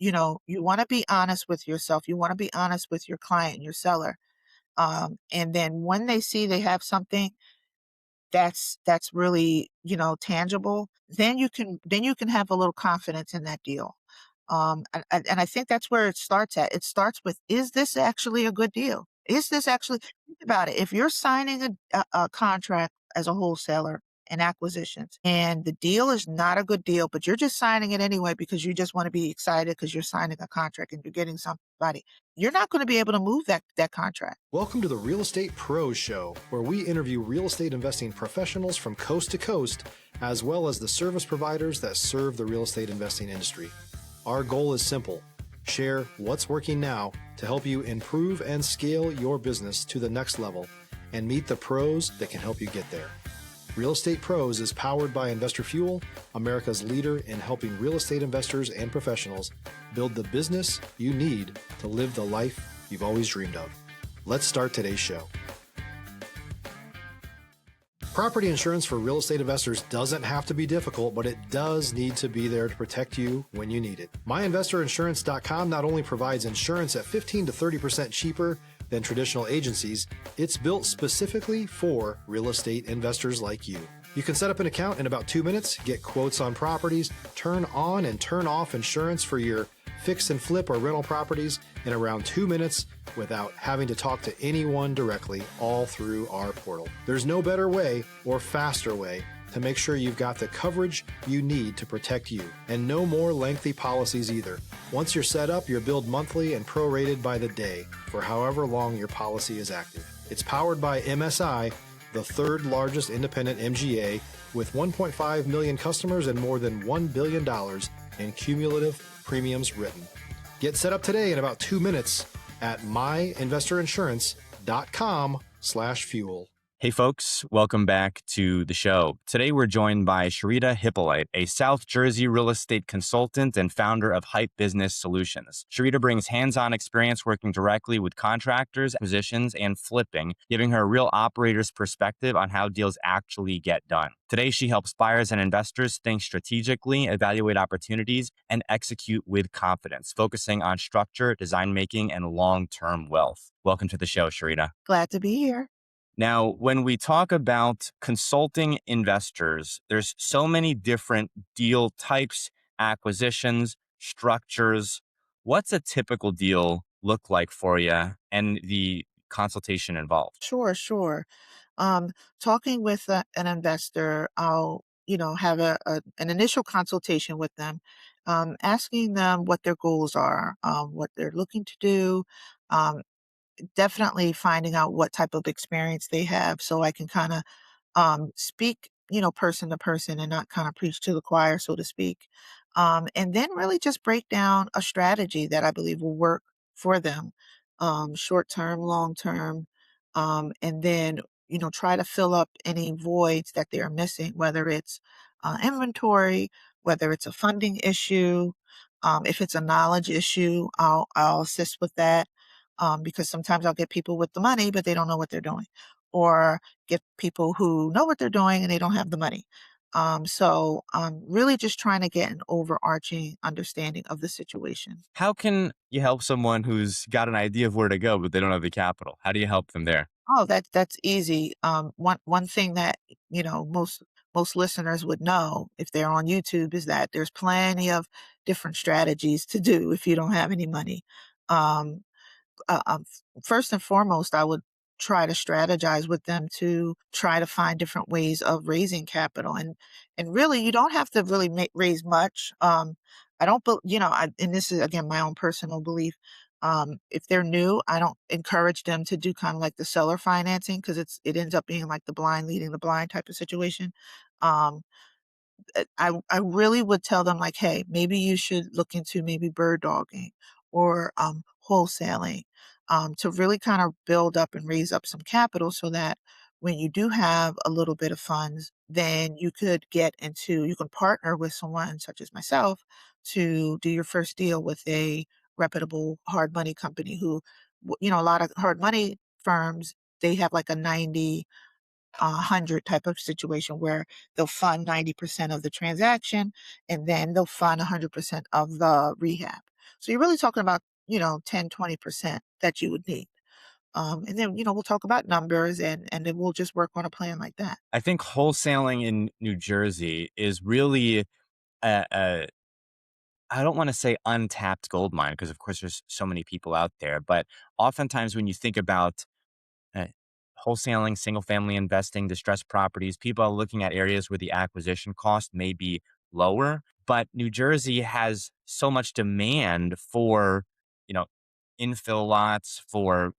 you want to be honest with yourself. You want to be honest with your client and your seller. And then when they see they have something that's really, tangible, then you can have a little confidence in that deal. And I think that's where it starts at. It starts with, is this actually a good deal? Is this actually, think about it. If you're signing a contract as a wholesaler and acquisitions, and the deal is not a good deal, but you're just signing it anyway because you just want to be excited because you're signing a contract and you're getting somebody, you're not going to be able to move that contract. Welcome to the Real Estate Pros Show, where we interview real estate investing professionals from coast to coast, as well as the service providers that serve the real estate investing industry. Our goal is simple: share what's working now to help you improve and scale your business to the next level and meet the pros that can help you get there. Real Estate Pros is powered by Investor Fuel, America's leader in helping real estate investors and professionals build the business you need to live the life you've always dreamed of. Let's start today's show. Property insurance for real estate investors doesn't have to be difficult, but it does need to be there to protect you when you need it. MyInvestorInsurance.com not only provides insurance at 15 to 30% cheaper than traditional agencies, it's built specifically for real estate investors like you. You can set up an account in about 2 minutes, get quotes on properties, turn on and turn off insurance for your fix and flip or rental properties in around 2 minutes without having to talk to anyone directly, all through our portal. There's no better way or faster way to make sure you've got the coverage you need to protect you, and no more lengthy policies either. Once you're set up, you're billed monthly and prorated by the day for however long your policy is active. It's powered by MSI, the third largest independent MGA, with 1.5 million customers and more than $1 billion in cumulative premiums written. Get set up today in about 2 minutes at myinvestorinsurance.com/fuel. Hey folks, welcome back to the show. Today we're joined by Sharita Hyppolite, a South Jersey real estate consultant and founder of Hype Business Solutions. Sharita brings hands-on experience working directly with contractors, acquisitions, and flipping, giving her a real operator's perspective on how deals actually get done. Today she helps buyers and investors think strategically, evaluate opportunities, and execute with confidence, focusing on structure, design making, and long-term wealth. Welcome to the show, Sharita. Glad to be here. Now, when we talk about consulting investors, there's so many different deal types, acquisitions, structures. What's a typical deal look like for you and the consultation involved? Sure. Talking with an investor, I'll, have an initial consultation with them, asking them what their goals are, what they're looking to do, um, definitely finding out what type of experience they have so I can kind of speak, person to person and not kind of preach to the choir, so to speak. And then really just break down a strategy that I believe will work for them, short term, long term, and then, try to fill up any voids that they are missing, whether it's inventory, whether it's a funding issue, if it's a knowledge issue, I'll assist with that. Because sometimes I'll get people with the money, but they don't know what they're doing, or get people who know what they're doing and they don't have the money. So I'm really just trying to get an overarching understanding of the situation. How can you help someone who's got an idea of where to go, but they don't have the capital? How do you help them there? Oh, that's easy. One thing that most listeners would know if they're on YouTube is that there's plenty of different strategies to do if you don't have any money. Um, First and foremost, I would try to strategize with them to try to find different ways of raising capital. And really, you don't have to really raise much. I don't, and this is again my own personal belief. If they're new, I don't encourage them to do kind of like the seller financing, because it ends up being like the blind leading the blind type of situation. Um, I really would tell them like, hey, maybe you should look into maybe bird dogging or wholesaling, to really kind of build up and raise up some capital so that when you do have a little bit of funds, then you can partner with someone such as myself to do your first deal with a reputable hard money company who, a lot of hard money firms, they have like a 100 type of situation where they'll fund 90% of the transaction and then they'll fund 100% of the rehab. So you're really talking about, 10, 20% that you would need. And then, we'll talk about numbers and then we'll just work on a plan like that. I think wholesaling in New Jersey is really a I don't want to say untapped gold mine because, of course, there's so many people out there. But oftentimes, when you think about uh, wholesaling, single family investing, distressed properties, people are looking at areas where the acquisition cost may be lower. But New Jersey has so much demand for, you know, infill lots, for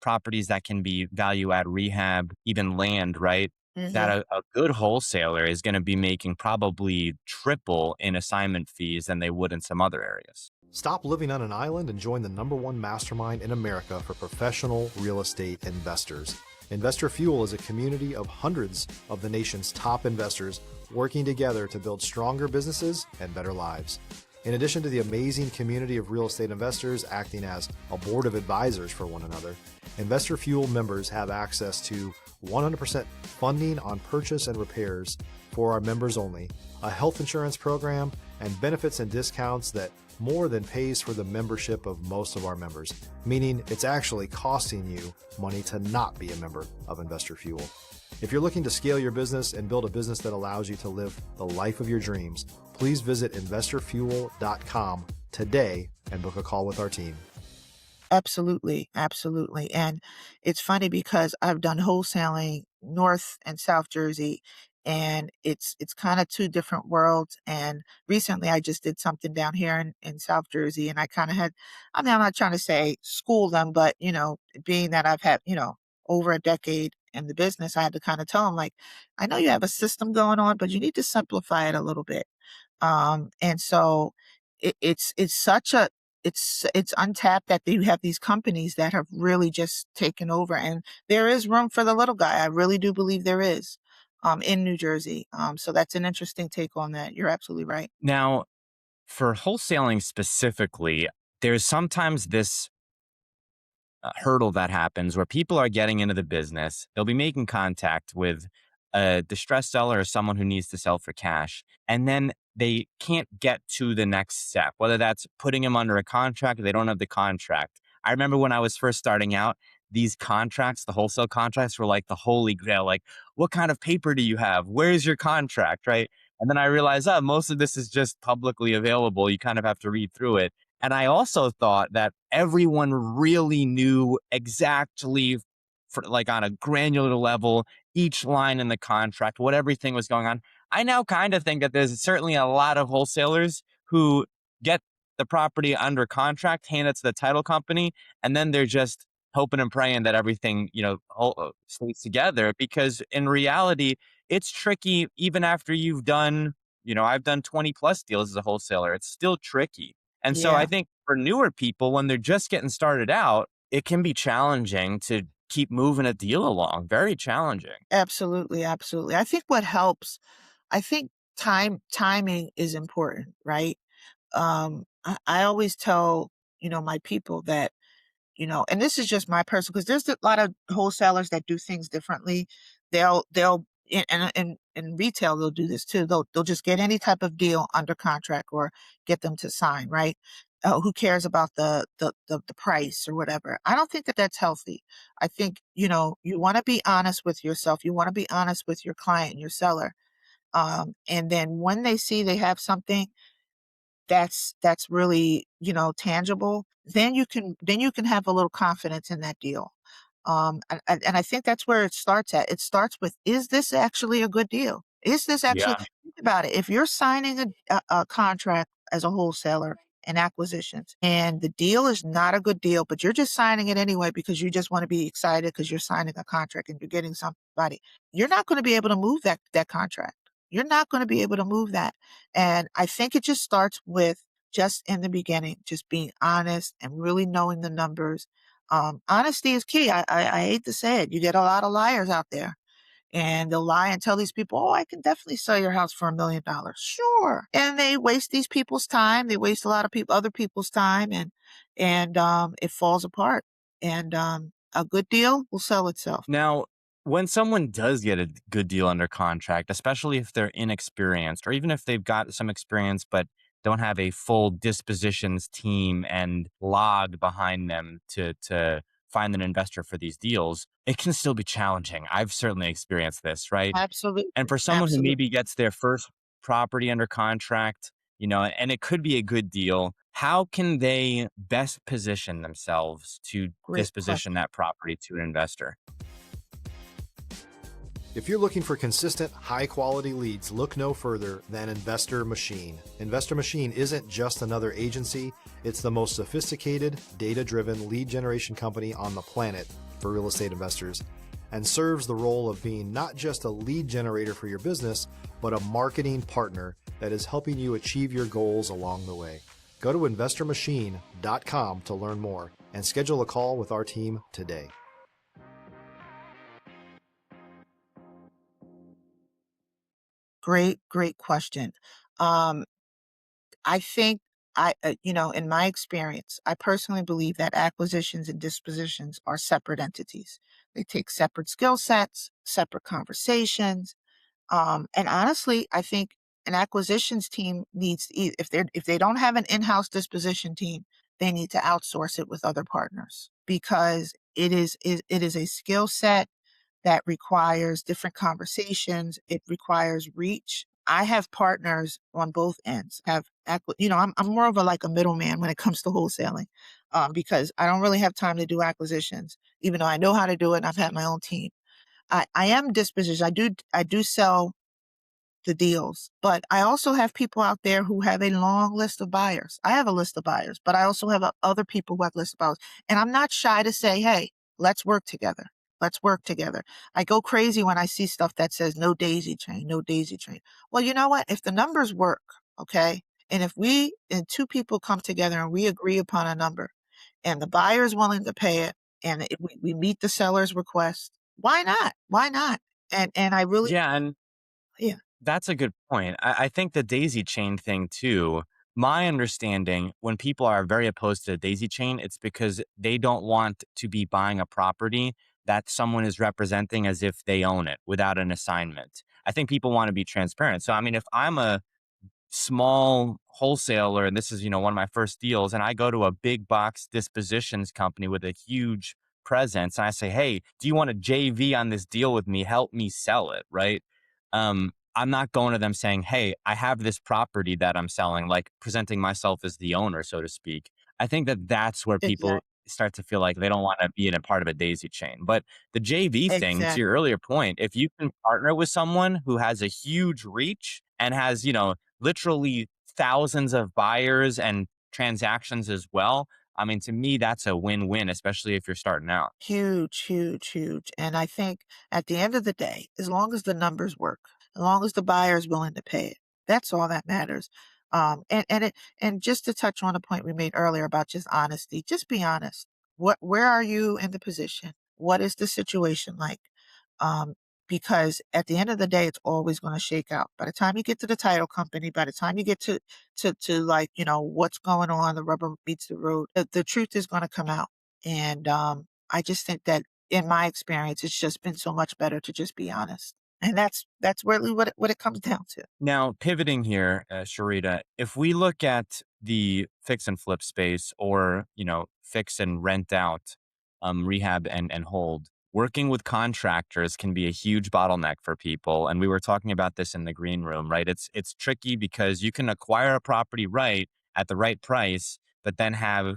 properties that can be value add rehab, even land, right? That Hmm. a good wholesaler is going to be making probably triple in assignment fees than they would in some other areas. Stop living on an island and join the #1 mastermind in America for professional real estate investors. Investor Fuel is a community of hundreds of the nation's top investors working together to build stronger businesses and better lives. In addition to the amazing community of real estate investors acting as a board of advisors for one another, Investor Fuel members have access to 100% funding on purchase and repairs for our members only, a health insurance program, and benefits and discounts that more than pays for the membership of most of our members, meaning it's actually costing you money to not be a member of Investor Fuel. If you're looking to scale your business and build a business that allows you to live the life of your dreams, please visit investorfuel.com today and book a call with our team. Absolutely, absolutely. And it's funny because I've done wholesaling North and South Jersey, and it's kind of two different worlds. And recently I just did something down here in South Jersey, and I kind of had, I mean, I'm not trying to say school them, but being that I've had, over a decade in the business, I had to kind of tell them like, I know you have a system going on, but you need to simplify it a little bit. And so it's such a it's untapped that you have these companies that have really just taken over, and there is room for the little guy. I really do believe there is, in New Jersey. So that's an interesting take on that. You're absolutely right. Now, for wholesaling specifically, there's sometimes this hurdle that happens where people are getting into the business. They'll be making contact with a distressed seller or someone who needs to sell for cash. And then they can't get to the next step, whether that's putting them under a contract or they don't have the contract. I remember when I was first starting out, these contracts, the wholesale contracts were like the holy grail. Like, what kind of paper do you have? Where's your contract? Right. And then I realized, oh, most of this is just publicly available. You kind of have to read through it. And I also thought that everyone really knew exactly, for like on a granular level, each line in the contract, what everything was going on. I now kind of think that there's certainly a lot of wholesalers who get the property under contract, hand it to the title company, and then they're just hoping and praying that everything, stays together. Because in reality, it's tricky even after you've done, I've done 20 plus deals as a wholesaler. It's still tricky. And so I Yeah, think for newer people, when they're just getting started out, it can be challenging to keep moving a deal along. Very challenging. absolutely, absolutely. I think what helps, I think timing is important, right? I always tell, my people that, and this is just my personal, because there's a lot of wholesalers that do things differently. They'll in retail they'll do this too. They'll just get any type of deal under contract or get them to sign, right? Who cares about the price or whatever? I don't think that that's healthy. I think you want to be honest with yourself. You want to be honest with your client and your seller. And then when they see they have something that's really, tangible, then you can have a little confidence in that deal. And I think that's where it starts at. It starts with, is this actually a good deal? Is this actually, Yeah. think about it. If you're signing a contract as a wholesaler in acquisitions and the deal is not a good deal, but you're just signing it anyway because you just want to be excited because you're signing a contract and you're getting somebody, you're not going to be able to move that contract. You're not going to be able to move that. And I think it just starts with, just in the beginning, just being honest and really knowing the numbers. Honesty is key. I hate to say it. You get a lot of liars out there, and they'll lie and tell these people, "Oh, I can definitely sell your house for $1 million." Sure. And they waste these people's time. They waste a lot of other people's time, and it falls apart. And a good deal will sell itself. Now, when someone does get a good deal under contract, especially if they're inexperienced or even if they've got some experience, but don't have a full dispositions team and log behind them to find an investor for these deals, it can still be challenging. I've certainly experienced this, right? And Absolutely. for someone who Absolutely. maybe gets their first property under contract, and it could be a good deal, how can they best position themselves to Great disposition question. that property to an investor? If you're looking for consistent, high quality leads, look no further than Investor Machine. Investor Machine isn't just another agency, it's the most sophisticated, data driven lead generation company on the planet for real estate investors, and serves the role of being not just a lead generator for your business, but a marketing partner that is helping you achieve your goals along the way. Go to investormachine.com to learn more and schedule a call with our team today. Great question. Um, I think in my experience, I personally believe that acquisitions and dispositions are separate entities. They take separate skill sets, separate conversations. And honestly, I think an acquisitions team needs to, if they don't have an in-house disposition team, they need to outsource it with other partners because it is a skill set that requires different conversations. It requires reach. I have partners on both ends. I'm more of a middleman when it comes to wholesaling, because I don't really have time to do acquisitions, even though I know how to do it and I've had my own team. I am disposition. I do sell the deals. But I also have people out there who have a long list of buyers. I have a list of buyers, but I also have other people who have lists of buyers. And I'm not shy to say, hey, let's work together. Let's work together. I go crazy when I see stuff that says no daisy chain, no daisy chain. Well, you know what? If the numbers work, okay, and if we and two people come together and we agree upon a number and the buyer is willing to pay it and we meet the seller's request, why not? Why not? And I really, Yeah, and yeah, that's a good point. I think the daisy chain thing too. My understanding, when people are very opposed to the daisy chain, it's because they don't want to be buying a property that someone is representing as if they own it without an assignment. I think people want to be transparent. So, I mean, if I'm a small wholesaler and this is one of my first deals and I go to a big box dispositions company with a huge presence and I say, hey, do you want a JV on this deal with me, help me sell it, right? I'm not going to them saying, hey, I have this property that I'm selling, like presenting myself as the owner, so to speak. I think that that's where people exactly. start to feel like they don't want to be in a part of a daisy chain. But the JV thing, to your Exactly. earlier point, if you can partner with someone who has a huge reach and has literally thousands of buyers and transactions as well. I mean, to me, that's a win-win, especially if you're starting out. Huge, huge, huge. And I think at the end of the day, as long as the numbers work, as long as the buyer is willing to pay it, that's all that matters. And just to touch on a point we made earlier about just honesty, just be honest. Where are you in the position? What is the situation like? Um, because at the end of the day, it's always going to shake out. By the time you get to the title company, by the time you get to like, what's going on, the rubber meets the road, the truth is going to come out. And I just think that in my experience, it's just been so much better to just be honest. And that's really what it comes down to. Now, pivoting here, Sharita, if we look at the fix and flip space or, fix and rent out, rehab and hold, working with contractors can be a huge bottleneck for people. And we were talking about this in the green room, right? It's tricky because you can acquire a property right at the right price, but then have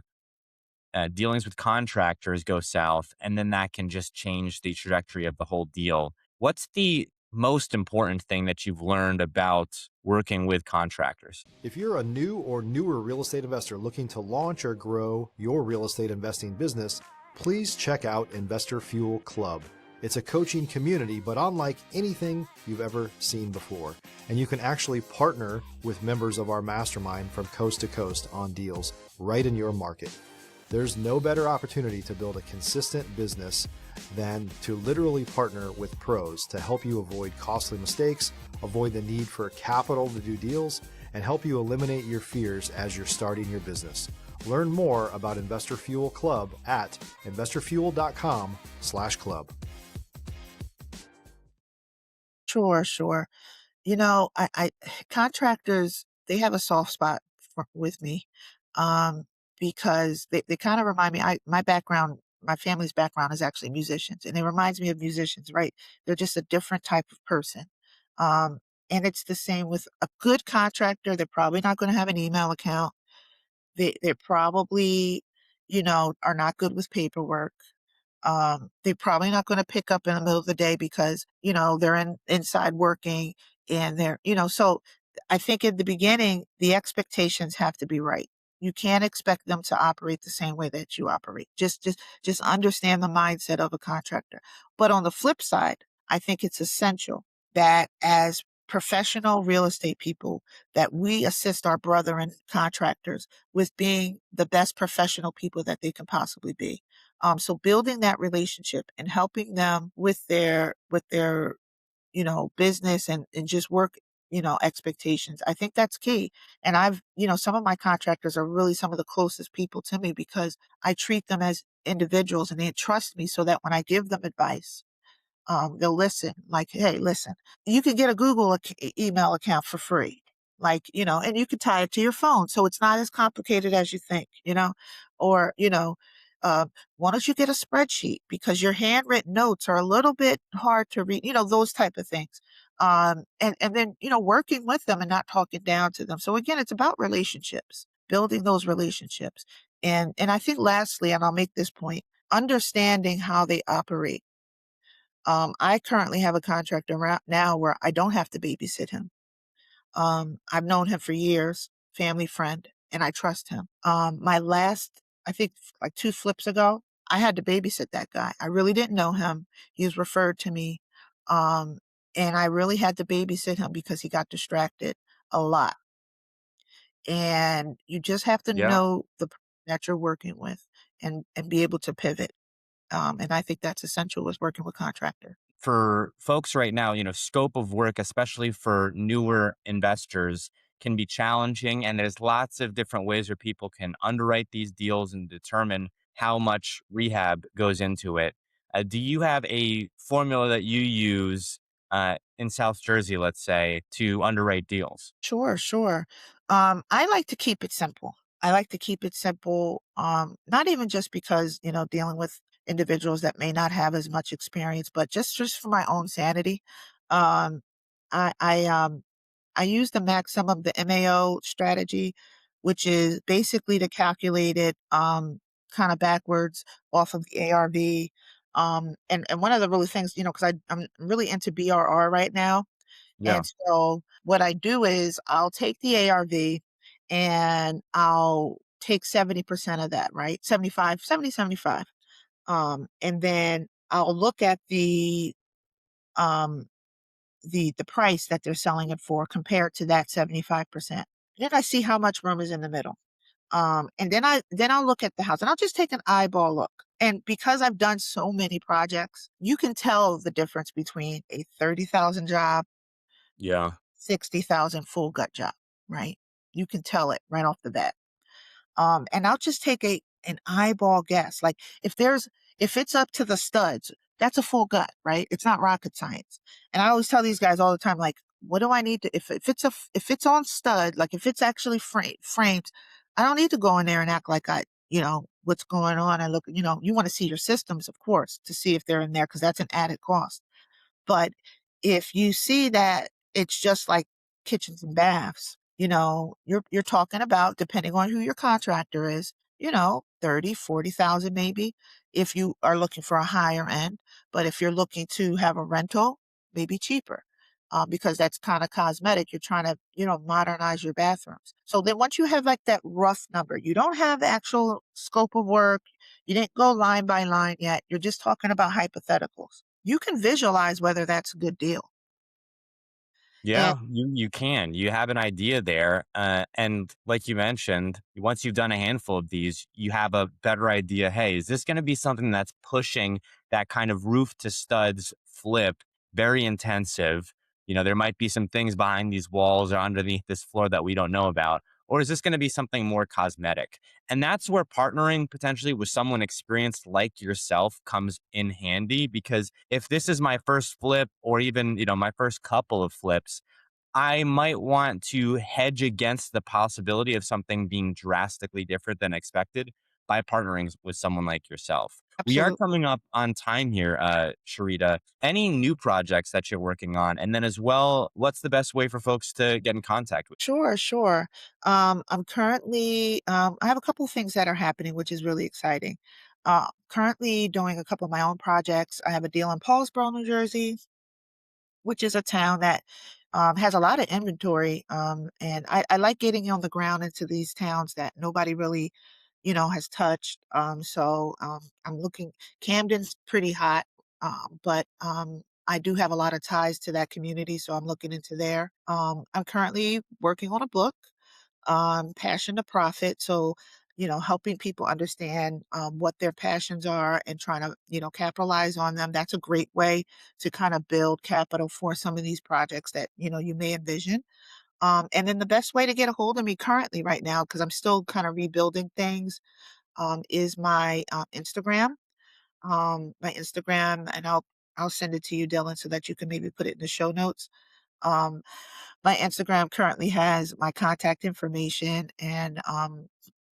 dealings with contractors go south, and then that can just change the trajectory of the whole deal. What's the most important thing that you've learned about working with contractors? If you're a new or newer real estate investor looking to launch or grow your real estate investing business, please check out Investor Fuel Club. It's a coaching community, but unlike anything you've ever seen before. And you can actually partner with members of our mastermind from coast to coast on deals right in your market. There's no better opportunity to build a consistent business than to literally partner with pros to help you avoid costly mistakes, avoid the need for capital to do deals, and help you eliminate your fears as you're starting your business. Learn more about Investor Fuel Club at investorfuel.com/club. Sure, sure. I contractors, they have a soft spot with me, um, because they kind of remind me. My background, my family's background is actually musicians, and it reminds me of musicians. Right? They're just a different type of person. Um, and it's the same with a good contractor. They're probably not going to have an email account. They're probably, are not good with paperwork. They're probably not going to pick up in the middle of the day because, they're inside working and so I think in the beginning, the expectations have to be right. You can't expect them to operate the same way that you operate. Just understand the mindset of a contractor. But on the flip side, I think it's essential that as professional real estate people, that we assist our brethren contractors with being the best professional people that they can possibly be. So building that relationship and helping them with their business and just work, expectations. I think that's key. And some of my contractors are really some of the closest people to me because I treat them as individuals and they trust me so that when I give them advice, they'll listen. Like, hey, listen, you can get a Google email account for free. Like, and you can tie it to your phone. So it's not as complicated as you think, or, uh, why don't you get a spreadsheet because your handwritten notes are a little bit hard to read, those type of things. And then, working with them and not talking down to them. So again, it's about relationships, building those relationships. And I think lastly, and I'll make this point, understanding how they operate. I currently have a contractor now where I don't have to babysit him. I've known him for years, family friend, and I trust him. My last, I think like 2 flips ago, I had to babysit that guy. I really didn't know him. He was referred to me. Um, and I really had to babysit him because he got distracted a lot. And you just have to Yeah. know the person that you're working with and be able to pivot. And I think that's essential with working with contractor. For folks right now, scope of work, especially for newer investors, can be challenging. And there's lots of different ways where people can underwrite these deals and determine how much rehab goes into it. Do you have a formula that you use in South Jersey, let's say, to underwrite deals? Sure, sure. I like to keep it simple. I like to keep it simple, not even just because, dealing with individuals that may not have as much experience, but just for my own sanity. Um, I, I, um, I use the maximum, the MAO strategy, which is basically to calculate it, kind of backwards off of the ARV. And one of the really things, because I'm really into BRR right now. Yeah. And so what I do is I'll take the ARV and I'll take 70% of that, right? 75, 70, 75. And then I'll look at um the price that they're selling it for compared to that 75%. Then I see how much room is in the middle. And then I'll look at the house and I'll just take an eyeball look. And because I've done so many projects, you can tell the difference between a 30,000 job, Yeah. 60,000 full gut job, right? You can tell it right off the bat. And I'll just take an eyeball guess. Like if it's up to the studs, that's a full gut, right? It's not rocket science. And I always tell these guys all the time, like, what do I need to if it's on stud, like if it's actually framed, I don't need to go in there and act like what's going on. I look, you want to see your systems, of course, to see if they're in there because that's an added cost. But if you see that it's just like kitchens and baths, you're talking about, depending on who your contractor is, 30, 40,000 maybe if you are looking for a higher end. But if you're looking to have a rental, maybe cheaper. Because that's kind of cosmetic. You're trying to, modernize your bathrooms. So then once you have like that rough number, you don't have the actual scope of work. You didn't go line by line yet. You're just talking about hypotheticals. You can visualize whether that's a good deal. And Yeah, you can. You have an idea there, and like you mentioned, once you've done a handful of these, you have a better idea. Hey, is this going to be something that's pushing that kind of roof to studs flip, very intensive? There might be some things behind these walls or underneath this floor that we don't know about. Or is this going to be something more cosmetic? And that's where partnering potentially with someone experienced like yourself comes in handy. Because if this is my first flip or even, my first couple of flips, I might want to hedge against the possibility of something being drastically different than expected by partnering with someone like yourself. We are Absolutely. coming up on time here, Sharita. Any new projects that you're working on? And then as well, what's the best way for folks to get in contact with Sure, sure. I'm currently, I have a couple of things that are happening, which is really exciting. Currently doing a couple of my own projects. I have a deal in Paulsboro, New Jersey, which is a town that has a lot of inventory. And I like getting on the ground into these towns that nobody really, has touched. I'm looking, Camden's pretty hot, but I do have a lot of ties to that community, so I'm looking into there. I'm currently working on a book, Passion to Profit. So, helping people understand what their passions are and trying to, capitalize on them. That's a great way to kind of build capital for some of these projects that, you may envision. And then the best way to get a hold of me currently right now, because I'm still kind of rebuilding things, is my Instagram. My Instagram, and I'll send it to you, Dylan, so that you can maybe put it in the show notes. Um, my Instagram currently has my contact information, and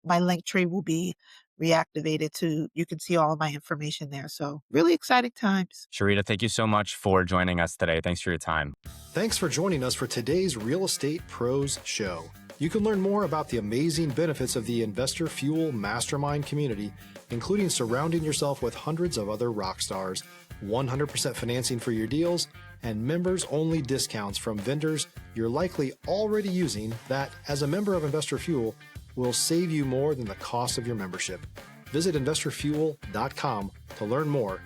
my link tree will be reactivated to, you can see all of my information there. So really exciting times. Sharita? Thank you so much for joining us today. Thanks for your time. Thanks for joining us for today's Real Estate Pros Show. You can learn more about the amazing benefits of the Investor Fuel Mastermind community, including surrounding yourself with hundreds of other rock stars, 100% financing for your deals, and members-only discounts from vendors you're likely already using that, as a member of Investor Fuel, will save you more than the cost of your membership. Visit investorfuel.com to learn more.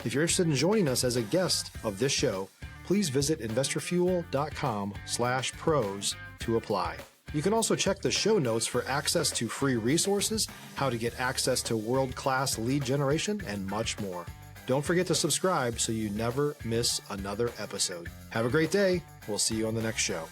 If you're interested in joining us as a guest of this show, please visit investorfuel.com/pros to apply. You can also check the show notes for access to free resources, how to get access to world-class lead generation, and much more. Don't forget to subscribe so you never miss another episode. Have a great day. We'll see you on the next show.